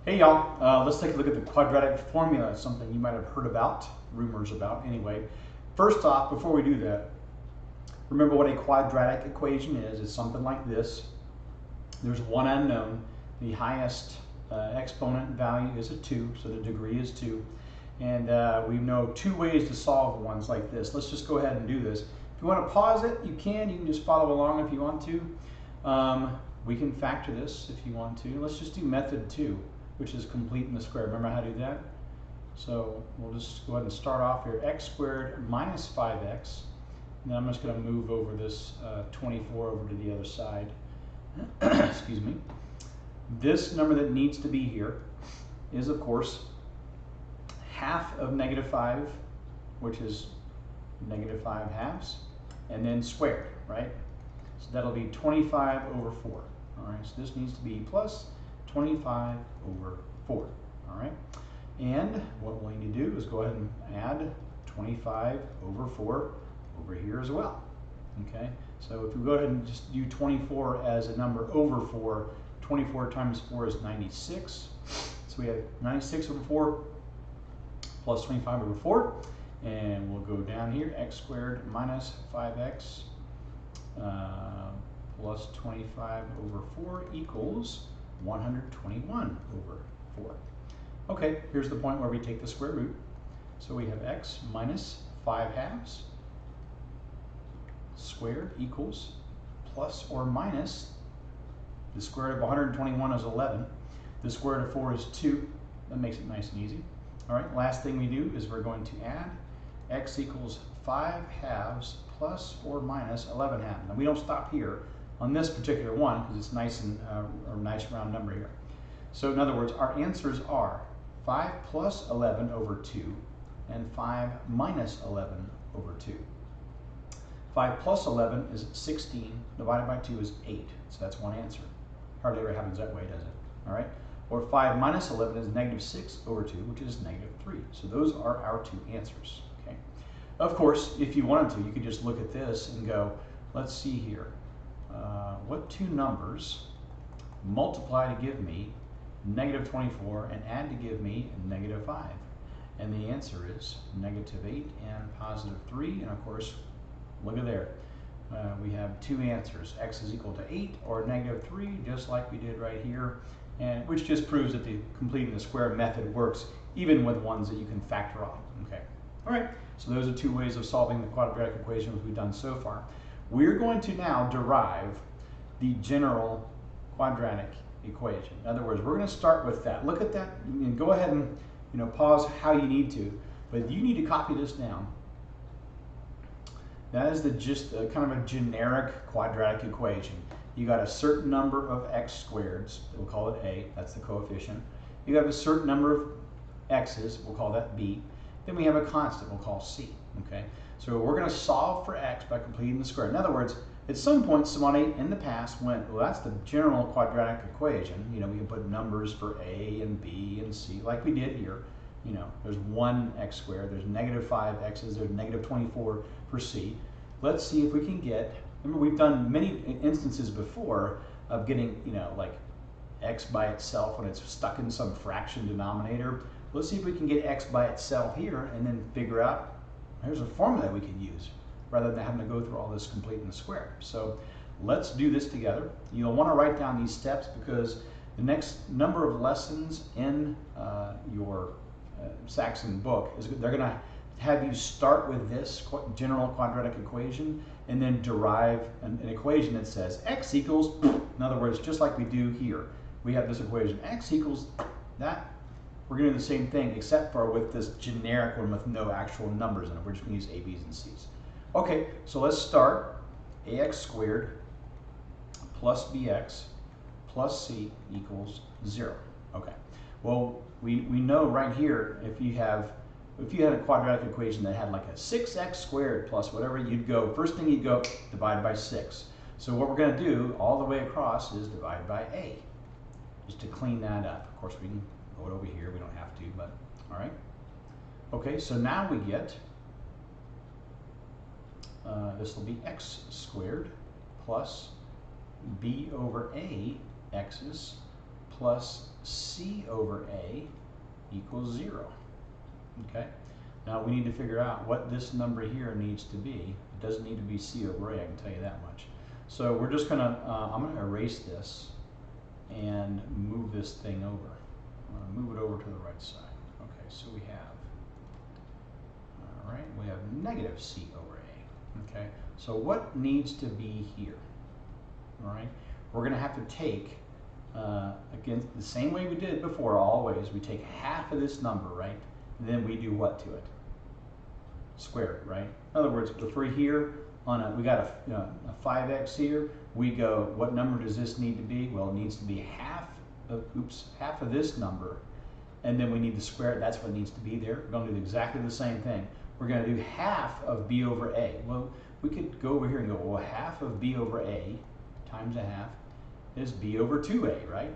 Hey y'all, let's take a look at the quadratic formula. It's something you might have heard about, rumors about anyway. First off, before we do that, remember what a quadratic equation is. It's something like this. There's one unknown. The highest exponent value is a 2, so the degree is 2. And we know two ways to solve ones like this. Let's just go ahead and do this. If you want to pause it, you can. You can just follow along if you want to. We can factor this if you want to. Let's just do method 2. Which is complete in the square. Remember how to do that? So we'll just go ahead and start off here. X squared minus 5x. And then I'm just going to move over this 24 over to the other side. Excuse me. This number that needs to be here is, of course, half of negative 5, which is negative 5 halves, and then squared, right? So that'll be 25 over 4. All right, so this needs to be plus 25 over 4, all right? And what we need to do is go ahead and add 25 over 4 over here as well, okay? So if we go ahead and just do 24 as a number over 4, 24 times 4 is 96. So we have 96 over 4 plus 25 over 4. And we'll go down here, x squared minus 5x plus 25 over 4 equals 121 over 4. Okay, here's the point where we take the square root. So we have x minus 5 halves squared equals plus or minus, the square root of 121 is 11. The square root of 4 is 2. That makes it nice and easy. All right, last thing we do is we're going to add x equals 5 halves plus or minus 11 halves. Now we don't stop here on this particular one because it's nice and a nice round number here. So in other words, our answers are 5 plus 11 over 2 and 5 minus 11 over 2. 5 plus 11 is 16, divided by 2 is 8, so that's one answer. Hardly ever happens that way, does it? All right. Or 5 minus 11 is negative 6 over 2, which is negative 3. So those are our two answers. Okay. Of course, if you wanted to, you could just look at this and go, let's see here. What two numbers multiply to give me negative 24 and add to give me negative 5? And the answer is negative 8 and positive 3. And of course, look at there. We have two answers. X is equal to 8 or negative 3, just like we did right here. And which just proves that the completing the square method works even with ones that you can factor off. Okay. All right. So those are two ways of solving the quadratic equation we've done so far. We're going to now derive the general quadratic equation. In other words, we're going to start with that. Look at that and go ahead and pause how you need to, but you need to copy this down. That is just kind of a generic quadratic equation. You got a certain number of x squareds, we'll call it a, that's the coefficient. You have a certain number of x's, we'll call that b. Then we have a constant, we'll call c, okay? So we're gonna solve for x by completing the square. In other words, at some point somebody in the past went, well, that's the general quadratic equation. We can put numbers for a and b and c like we did here. There's 1 x squared, there's negative 5 x's, there's negative 24 for c. Let's see if we can get, remember we've done many instances before of getting, like x by itself when it's stuck in some fraction denominator. Let's see if we can get x by itself here and then figure out, here's a formula we can use rather than having to go through all this completing the square. So let's do this together. You'll want to write down these steps because the next number of lessons in your Saxon book is they're going to have you start with this general quadratic equation and then derive an equation that says x equals, in other words, just like we do here. We have this equation, x equals that. We're going to do the same thing except for with this generic one with no actual numbers in it. We're just going to use a, b's, and c's. Okay, so let's start. Ax squared plus bx plus c equals 0. Okay, well, we know right here if you had a quadratic equation that had like a 6x squared plus whatever, you'd go, first thing you'd go, divide by 6. So what we're going to do all the way across is divide by a, just to clean that up. Of course, we can go it over here, we don't have to, but all right. Okay, so now we get, this will be x squared plus b over a x's plus c over a equals 0. Okay? Now we need to figure out what this number here needs to be. It doesn't need to be c over a, I can tell you that much. So we're just going to, I'm going to erase this and move this thing over. I'm going to move it over to the right side. Okay, so we have, all right, we have negative c over a. Okay, so what needs to be here? All right, we're going to have to take, again, the same way we did it before, always, we take half of this number, right? And then we do what to it? Square it, right? In other words, if we're here on a, we got a 5x here, we go, what number does this need to be? Well, it needs to be half of this number, and then we need to square it. That's what needs to be there. We're going to do exactly the same thing. We're going to do half of b over a. Well, we could go over here and go, well, half of b over a times a half is b over 2a, right?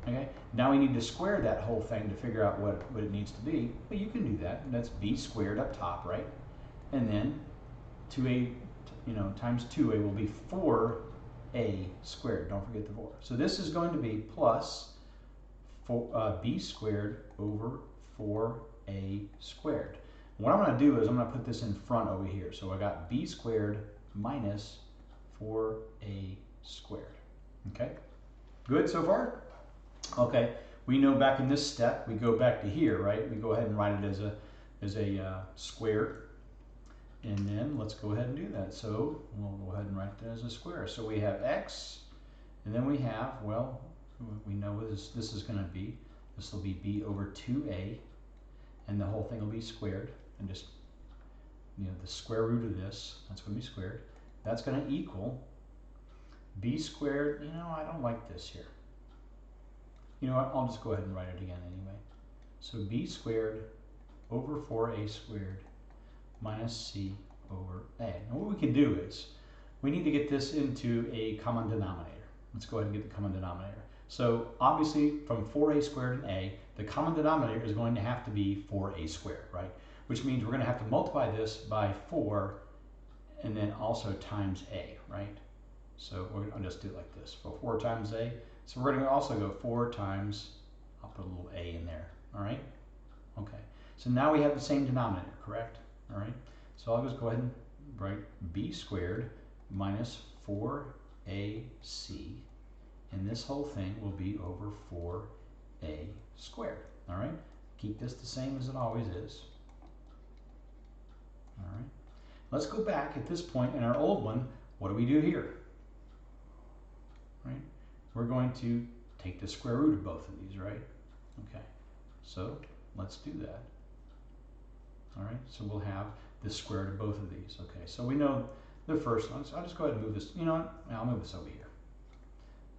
Okay, now we need to square that whole thing to figure out what it needs to be. But you can do that. That's b squared up top, right? And then 2a, times 2a will be 4a squared. Don't forget the 4. So this is going to be plus b squared over 4a squared. What I'm going to do is I'm going to put this in front over here. So I got b squared minus 4a squared. Okay, good so far? Okay, we know back in this step, we go back to here, right? We go ahead and write it as a square. And then let's go ahead and do that. So we'll go ahead and write that as a square. So we have x, and then we have, well, we know what this is going to be. This will be b over 2a, and the whole thing will be squared. And just, the square root of this, that's going to be squared. That's going to equal b squared. I don't like this here. You know what? I'll just go ahead and write it again anyway. So b squared over 4a squared minus c over a. Now what we can do is, we need to get this into a common denominator. Let's go ahead and get the common denominator. So obviously from 4a squared and a, the common denominator is going to have to be 4a squared, right? Which means we're going to have to multiply this by 4 and then also times a, right? So I'll just do it like this. So 4 times a. So we're going to also go 4 times, I'll put a little a in there, all right? Okay, so now we have the same denominator, correct? All right, so I'll just go ahead and write b squared minus 4ac, and this whole thing will be over 4a squared. All right, keep this the same as it always is. All right, let's go back at this point in our old one. What do we do here? Right, we're going to take the square root of both of these, right? Okay, so let's do that. All right, so we'll have the square root of both of these. Okay, so we know the first one. So I'll just go ahead and move this. You know what? I'll move this over here.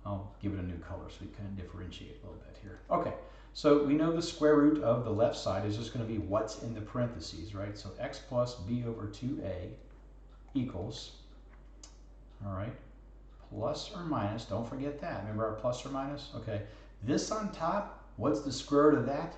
I'll give it a new color so we can differentiate a little bit here. Okay, so we know the square root of the left side is just going to be what's in the parentheses, right? So x plus b over 2a equals, all right, plus or minus. Don't forget that. Remember our plus or minus? Okay, this on top, what's the square root of that?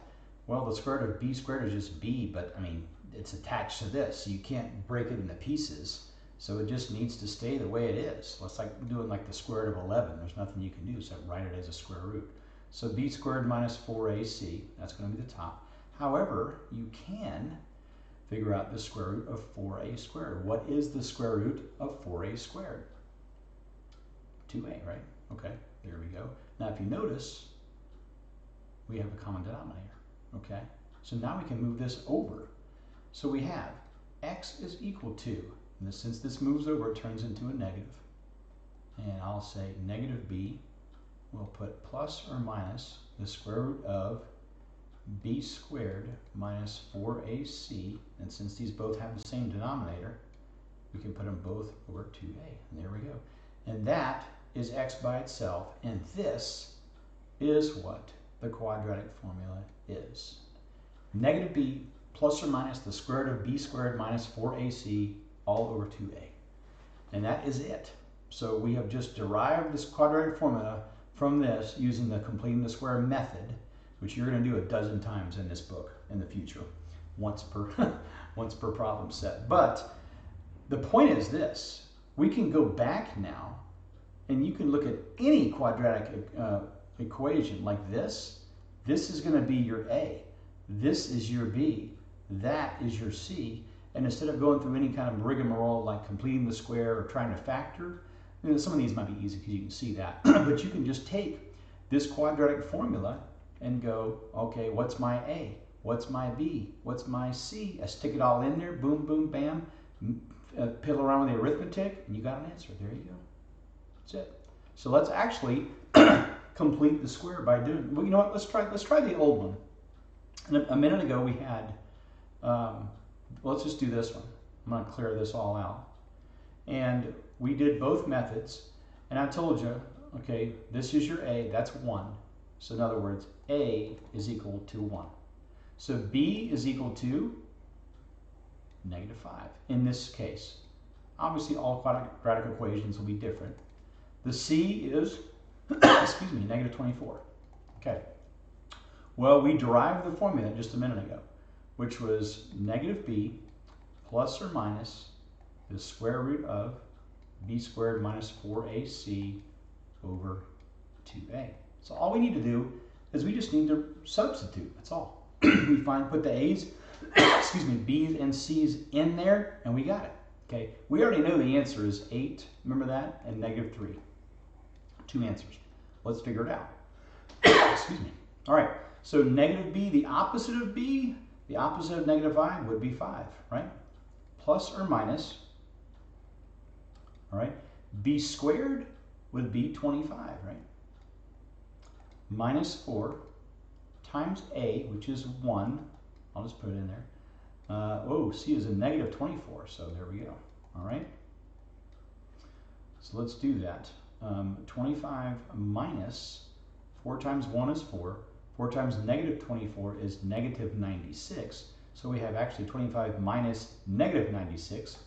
Well, the square root of b squared is just b, but I mean, it's attached to this, so you can't break it into pieces. So it just needs to stay the way it is. It's like doing like the square root of 11. There's nothing you can do except write it as a square root. So b squared minus 4ac, that's going to be the top. However, you can figure out the square root of 4a squared. What is the square root of 4a squared? 2a, right? Okay, there we go. Now if you notice, we have a common denominator. Okay, so now we can move this over. So we have x is equal to, and since this moves over, it turns into a negative. And I'll say negative b, we'll put plus or minus the square root of b squared minus 4ac, and since these both have the same denominator, we can put them both over 2a, and there we go. And that is x by itself, and this is what the quadratic formula is. Negative b plus or minus the square root of b squared minus 4ac all over 2a. And that is it. So we have just derived this quadratic formula from this using the completing the square method, which you're going to do a dozen times in this book in the future, once per problem set. But the point is this: we can go back now, and you can look at any quadratic equation like this, this is going to be your A. This is your B. That is your C. And instead of going through any kind of rigmarole like completing the square or trying to factor, you know, some of these might be easy because you can see that. But you can just take this quadratic formula and go, okay, what's my A? What's my B? What's my C? I stick it all in there, boom, boom, bam, piddle around with the arithmetic, and you got an answer. There you go. That's it. So let's actually complete the square by doing, well, you know what, let's try the old one. And a minute ago we had, let's just do this one. I'm going to clear this all out. And we did both methods, and I told you, okay, this is your A, that's 1. So in other words, A is equal to 1. So B is equal to -5 in this case. Obviously, all quadratic equations will be different. The C is, excuse me, -24. Okay. Well, we derived the formula just a minute ago, which was -b plus or minus the square root of b squared minus 4ac over 2a. So all we need to do is we just need to substitute. That's all. We put the a's, excuse me, b's and c's in there, and we got it. Okay. We already know the answer is 8. Remember that, and -3. 2 answers. Let's figure it out. Excuse me. All right. So -b, the opposite of b, the opposite of -5 would be 5, right? Plus or minus, all right? B squared would be 25, right? Minus 4 times a, which is 1. I'll just put it in there. C is a -24, so there we go. All right? So let's do that. 25 minus 4 times 1 is 4. 4 times -24 is -96. So we have actually 25 minus -96,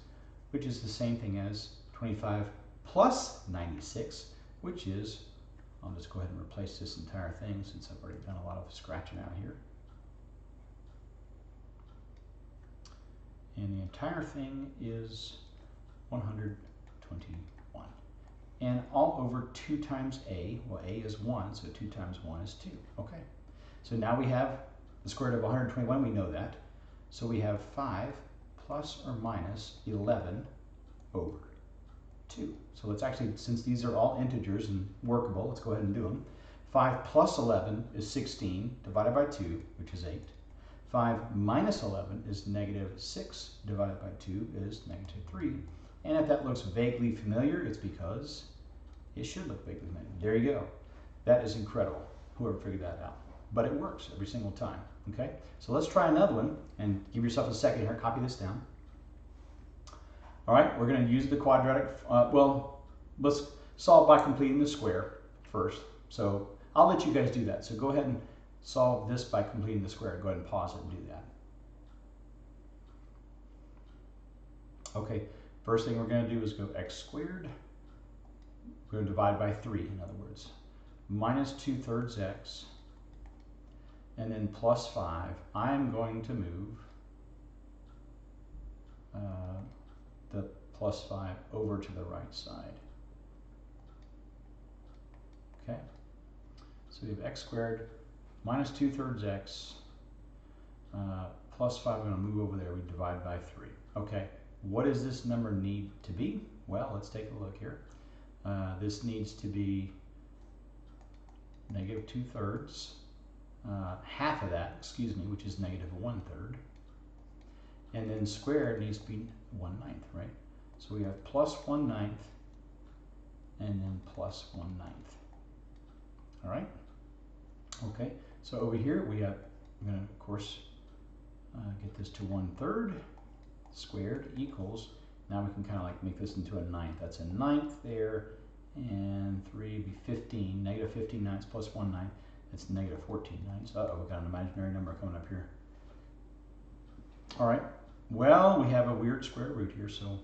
which is the same thing as 25 plus 96, which is, I'll just go ahead and replace this entire thing since I've already done a lot of scratching out here. And the entire thing is 121. And all over 2 times a, well, a is 1, so 2 times 1 is 2. Okay, so now we have the square root of 121, we know that. So we have 5 plus or minus 11 over 2. So let's actually, since these are all integers and workable, let's go ahead and do them. 5 plus 11 is 16 divided by 2, which is 8. 5 minus 11 is -6 divided by 2 is -3. And if that looks vaguely familiar, it's because it should look vaguely familiar. There you go. That is incredible, whoever figured that out. But it works every single time, okay? So let's try another one, and give yourself a second here, copy this down. All right, we're going to use the quadratic, well, let's solve by completing the square first. So I'll let you guys do that. So go ahead and solve this by completing the square. Go ahead and pause it and do that. Okay, first thing we're going to do is go x squared. We're going to divide by 3, in other words. Minus 2/3 x. And then plus 5. I'm going to move the plus 5 over to the right side. Okay? So we have x squared minus 2/3 x plus 5. I'm going to move over there. We divide by 3. Okay. What does this number need to be? Well, let's take a look here. This needs to be -2/3. Half of that, excuse me, which is -1/3. And then squared needs to be 1/9, right? So we have plus 1/9 and then plus 1/9. All right? Okay, so over here we have, I'm going to, of course, get this to 1/3 squared equals, now we can kind of like make this into a 9th. That's a 9th there, and 3 would be 15, -15 ninths plus 1/9. It's -14 ninths. Uh-oh, we've got an imaginary number coming up here. All right, well, we have a weird square root here, so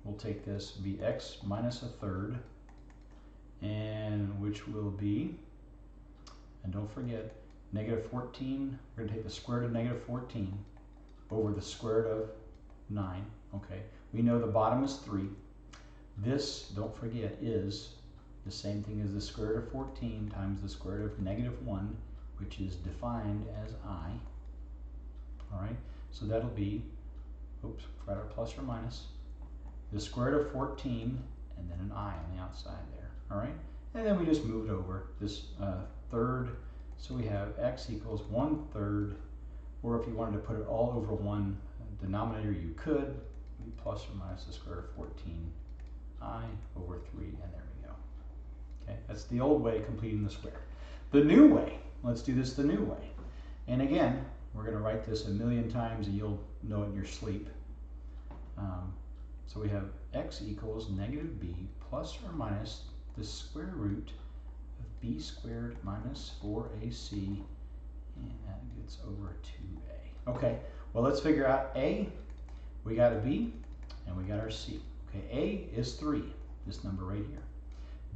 we'll take this, be x minus 1/3, and which will be, and don't forget, -14, we're going to take the square root of -14 over the square root of 9, okay? We know the bottom is 3. This, don't forget, is the same thing as the square root of 14 times the square root of -1, which is defined as I. All right, so that'll be, oops, forgot our plus or minus, the square root of 14 and then an I on the outside there. All right, and then we just move it over this third. So we have x equals 1/3, or if you wanted to put it all over one denominator, you could, plus or minus the square root of 14I over 3, and there we go. Okay, that's the old way of completing the square. The new way, let's do this the new way. And again, we're going to write this a million times and you'll know it in your sleep. So we have x equals -b plus or minus the square root of b squared minus 4ac, and that gets over 2a. Okay, well, let's figure out a. We got a b and we got our c. Okay, a is 3, this number right here.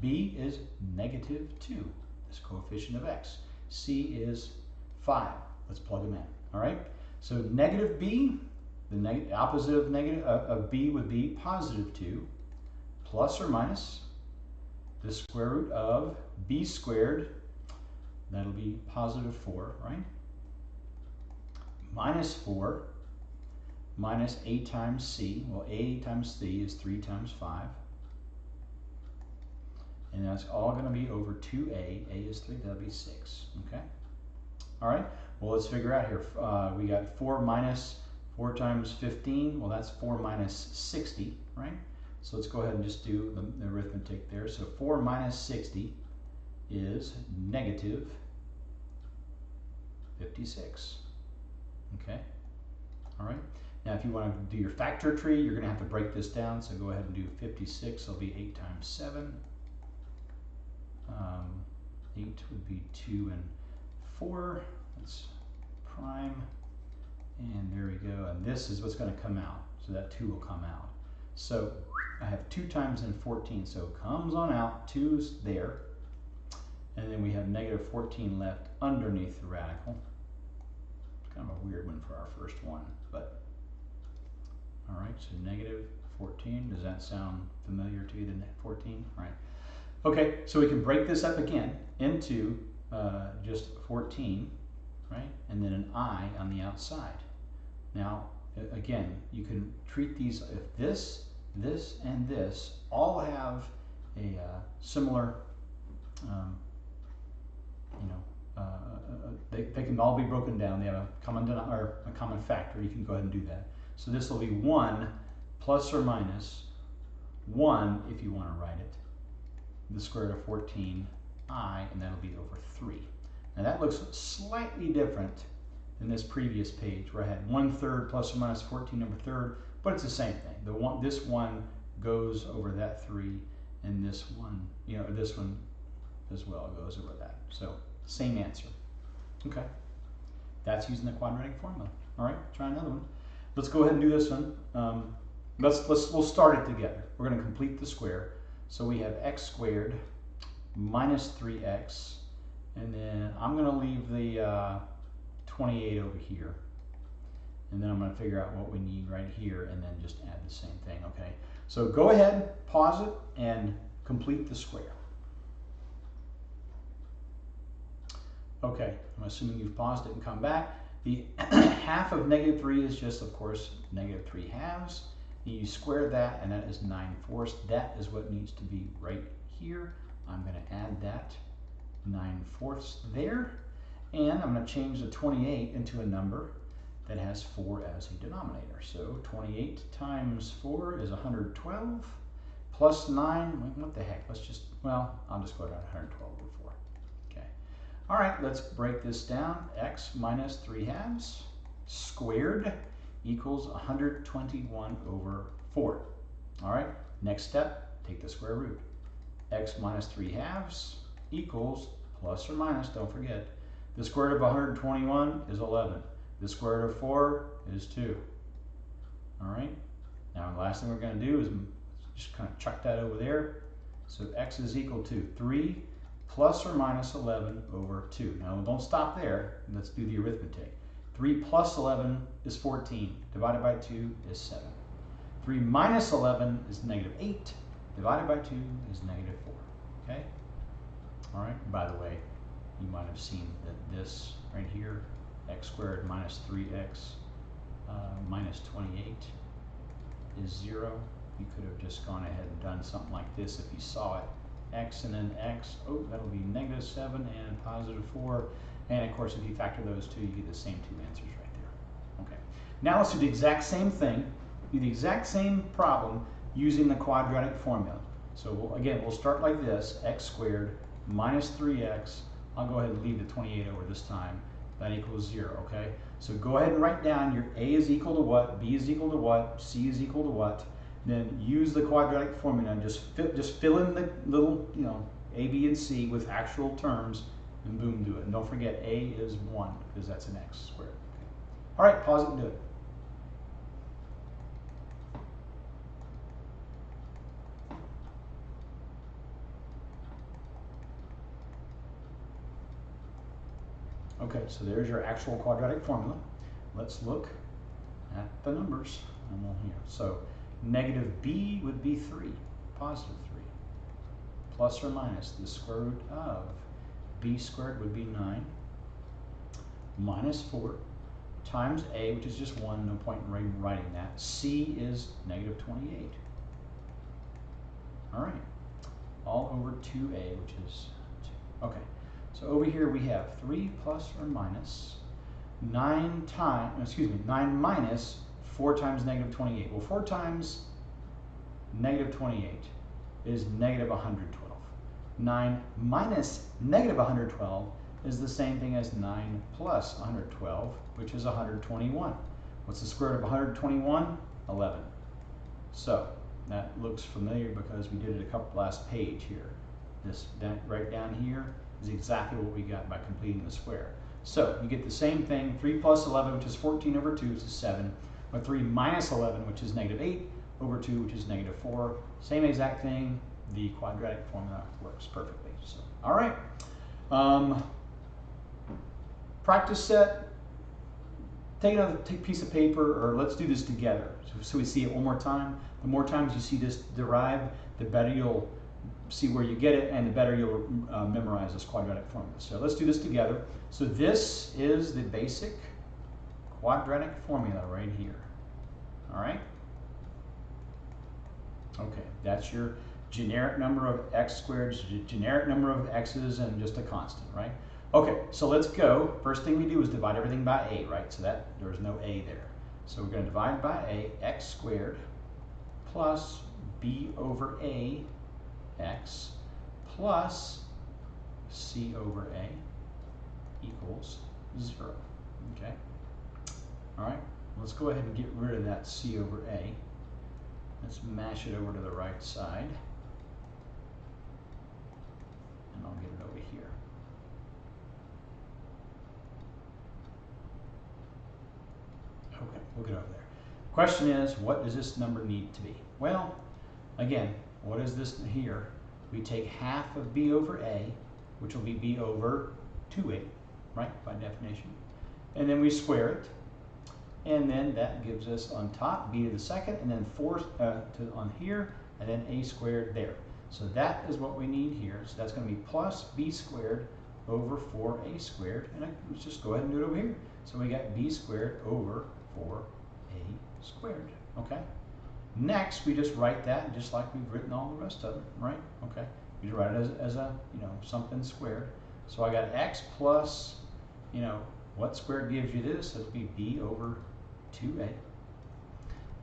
B is -2, this coefficient of x. C is 5. Let's plug them in. All right. So negative b, the opposite of of b would be +2, plus or minus the square root of b squared. That'll be +4, right? -4 minus a times c. Well, a times c is 3 times 5. And that's all going to be over 2a. A is 3, that'll be 6. Okay? All right, well, let's figure out here. We got 4 minus 4 times 15. Well, that's 4 minus 60, right? So let's go ahead and just do the arithmetic there. So 4 minus 60 is -56. Okay? All right. Now, if you want to do your factor tree, you're going to have to break this down. So go ahead and do 56. It'll be 8 times 7. 8 would be 2 and 4. That's prime. And there we go. And this is what's going to come out. So that 2 will come out. So I have 2 times in 14. So it comes on out. 2's there. And then we have -14 left underneath the radical. It's kind of a weird one for our first one. But all right. So -14. Does that sound familiar to you, the 14? All right. Okay, so we can break this up again into just 14, right? And then an I on the outside. Now, again, you can treat these, if this, and this all have a similar, they can all be broken down. They have a common factor. You can go ahead and do that. So this will be 1 plus or minus 1 if you want to write it, the square root of 14i, and that'll be over 3. Now that looks slightly different than this previous page where I had 1/3 plus or minus 14 over third, but it's the same thing. This one goes over that 3, and this one, this one as well goes over that. So same answer. Okay, that's using the quadratic formula. All right, try another one. Let's go ahead and do this one. We'll start it together. We're going to complete the square. So we have x squared minus 3x, and then I'm going to leave the 28 over here, and then I'm going to figure out what we need right here, and then just add the same thing. Okay, so go ahead, pause it, and complete the square. Okay, I'm assuming you've paused it and come back. The half of -3 is just, of course, -3 halves. You square that, and that is 9/4. That is what needs to be right here. I'm going to add that 9/4 there, and I'm going to change the 28 into a number that has 4 as a denominator. So 28 times 4 is 112, plus 9, what the heck, I'll just go down 112 over 4. Okay. All right, let's break this down. X minus 3 halves squared equals 121 over 4. All right, next step, take the square root. X minus 3 halves equals, plus or minus, don't forget, the square root of 121 is 11. The square root of 4 is 2. All right, now the last thing we're going to do is just kind of chuck that over there. So x is equal to 3 plus or minus 11 over 2. Now don't stop there. Let's do the arithmetic. 3 plus 11 is 14. Divided by 2 is 7. 3 minus 11 is -8. Divided by 2 is -4. okay? All right, by the way, you might have seen that this right here, x squared minus 3x minus 28 is 0. You could have just gone ahead and done something like this if you saw it. X and then x, oh, that'll be -7 and +4. And of course, if you factor those two, you get the same two answers right there. Okay, now let's do the exact same thing, do the exact same problem using the quadratic formula. So again, we'll start like this, x squared minus 3x. I'll go ahead and leave the 28 over this time. That equals 0, okay? So go ahead and write down your a is equal to what, b is equal to what, c is equal to what. Then use the quadratic formula and just fill in the little, a, b, and c with actual terms, and boom, do it. And don't forget, a is 1, because that's an x squared. Okay. All right, pause it and do it. Okay, so there's your actual quadratic formula. Let's look at the numbers. So negative b would be 3, positive 3. Plus or minus the square root of b squared would be 9, minus 4, times a, which is just 1, no point in writing that. C is negative 28. All right, all over 2a, which is 2. Okay, so over here we have 3 plus or minus 9 minus 4 times negative 28. Well, 4 times negative 28 is negative 112. 9 minus negative 112 is the same thing as 9 plus 112, which is 121. What's the square root of 121? 11. So that looks familiar because we did it last page here. This right down here is exactly what we got by completing the square. So you get the same thing, 3 plus 11, which is 14 over 2, which is 7, or 3 minus 11, which is negative 8, over 2, which is negative 4. Same exact thing. The quadratic formula works perfectly. So, all right. Practice set. Take another piece of paper, or let's do this together so we see it one more time. The more times you see this derive, the better you'll see where you get it, and the better you'll memorize this quadratic formula. So let's do this together. So this is the basic quadratic formula right here. All right? Okay, that's your generic number of x squared, generic number of x's, and just a constant, right? Okay, so let's go. First thing we do is divide everything by a, right? So that there's no a there. So we're going to divide by a, x squared plus b over a x plus c over a equals 0. Okay? All right, let's go ahead and get rid of that c over a. Let's mash it over to the right side. And I'll get it over here. Okay, we'll get over there. Question is, what does this number need to be? Well, again, what is this here? We take half of b over a, which will be b over 2a, right, by definition. And then we square it. And then that gives us on top b to the second, and then 4 on here, and then a squared there. So that is what we need here. So that's going to be plus b squared over 4a squared. And let's just go ahead and do it over here. So we got b squared over 4a squared. Okay. Next, we just write that just like we've written all the rest of them, right? Okay. We just write it as a, something squared. So I got x plus, what squared gives you this? It'll be b over 2a.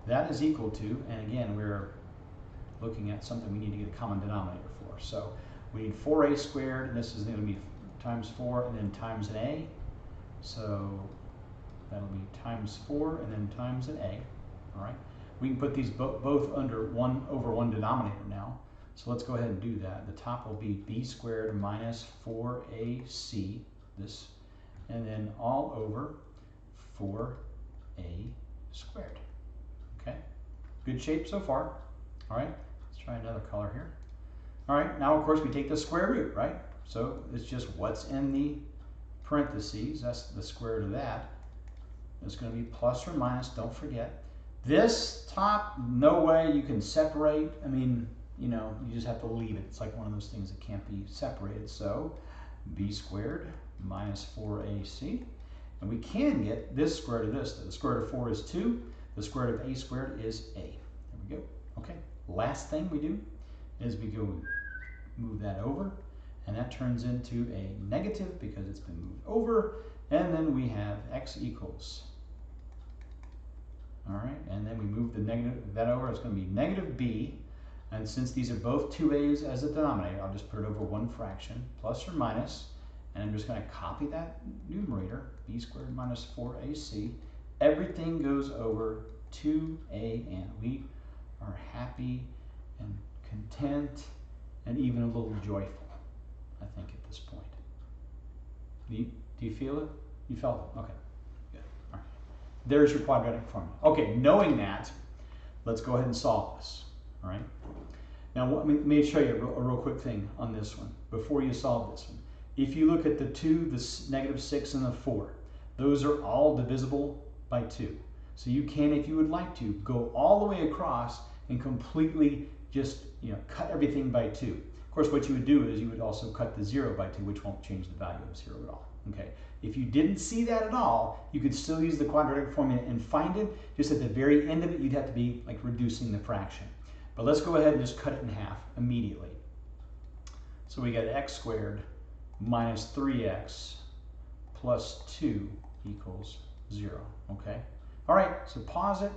That is equal to, and again, we're looking at something we need to get a common denominator for. So we need 4a squared, and this is going to be times 4 and then times an a. So that'll be times 4 and then times an a. All right. We can put these both under 1 over 1 denominator now. So let's go ahead and do that. The top will be b squared minus 4ac, this, and then all over 4a squared. Okay, good shape so far. All right, let's try another color here. All right, now of course we take the square root, right? So it's just what's in the parentheses, that's the square root of that. It's going to be plus or minus, don't forget. This top, no way you can separate. I mean, you know, you just have to leave it. It's like one of those things that can't be separated. So b squared minus 4ac. And we can get this square root of this. The square root of 4 is 2. The square root of a squared is a. There we go. Okay. Last thing we do is we go move that over. And that turns into a negative because it's been moved over. And then we have x equals. All right. And then we move the negative that over. It's going to be negative b. And since these are both 2a's as a denominator, I'll just put it over one fraction, plus or minus. And I'm just going to copy that numerator, b squared minus 4ac. Everything goes over 2a, and we are happy and content and even a little joyful, I think, at this point. Do you feel it? You felt it? Okay, good. All right. There's your quadratic formula. Okay, knowing that, let's go ahead and solve this. All right. Now, let me show you a real quick thing on this one before you solve this one. If you look at the 2, the negative 6, and the 4, those are all divisible by 2. So you can, if you would like to, go all the way across and completely just, you know, cut everything by 2. Of course, what you would do is you would also cut the 0 by 2, which won't change the value of 0 at all. Okay. If you didn't see that at all, you could still use the quadratic formula and find it. Just at the very end of it, you'd have to be like reducing the fraction. But let's go ahead and just cut it in half immediately. So we got x squared minus 3x plus 2 equals 0, okay? All right, so pause it,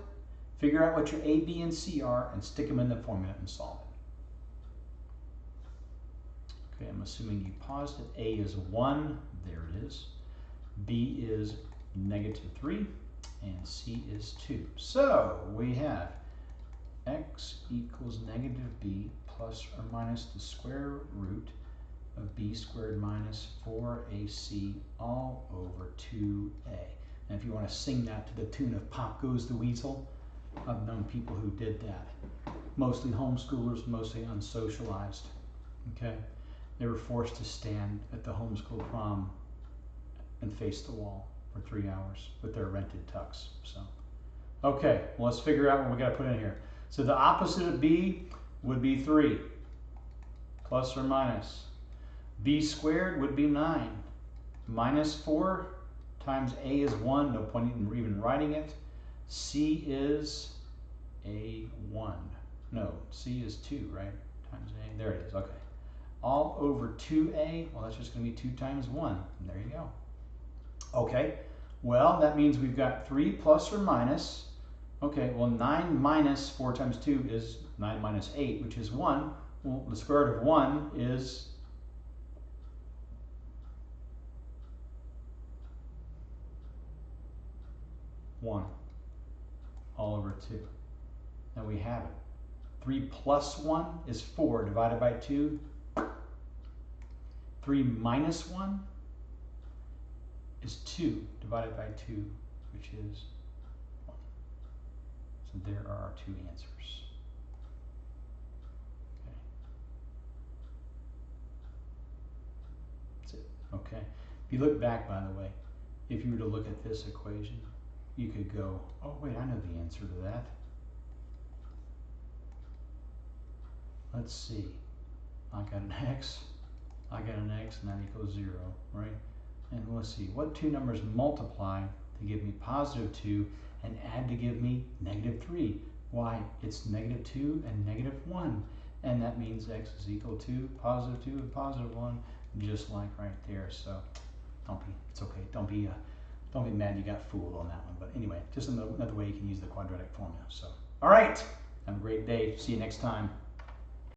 figure out what your a, b, and c are, and stick them in the formula and solve it. Okay, I'm assuming you paused it. A is 1, there it is. B is negative 3, and c is 2. So we have x equals negative b plus or minus the square root of b squared minus 4ac all over 2a. And if you want to sing that to the tune of Pop Goes the Weasel, I've known people who did that. Mostly homeschoolers, mostly unsocialized. Okay? They were forced to stand at the homeschool prom and face the wall for 3 hours with their rented tux. So, okay, well, let's figure out what we got to put in here. So the opposite of b would be 3, plus or minus. B squared would be 9. Minus 4 times a is 1. No point in even writing it. C is a 1. No, C is 2, right? Times a. There it is. Okay. All over 2a. Well, that's just going to be 2 times 1. And there you go. Okay. Well, that means we've got 3 plus or minus. Okay, well, 9 minus 4 times 2 is 9 minus 8, which is 1. Well, the square root of 1 is 1 all over 2. And we have it. 3 plus 1 is 4 divided by 2. 3 minus 1 is 2 divided by 2, which is 1. So there are our 2 answers. Okay. That's it. Okay. If you look back, by the way, if you were to look at this equation, you could go, oh wait, I know the answer to that. Let's see. I got an x, I got an x, and that equals 0, right? And let's see, what 2 numbers multiply to give me positive 2 and add to give me negative 3? Why, it's negative 2 and negative 1. And that means x is equal to positive 2 and positive 1, just like right there. So it's okay. Don't be mad you got fooled on that one. But anyway, just another way you can use the quadratic formula. So, all right, have a great day. See you next time.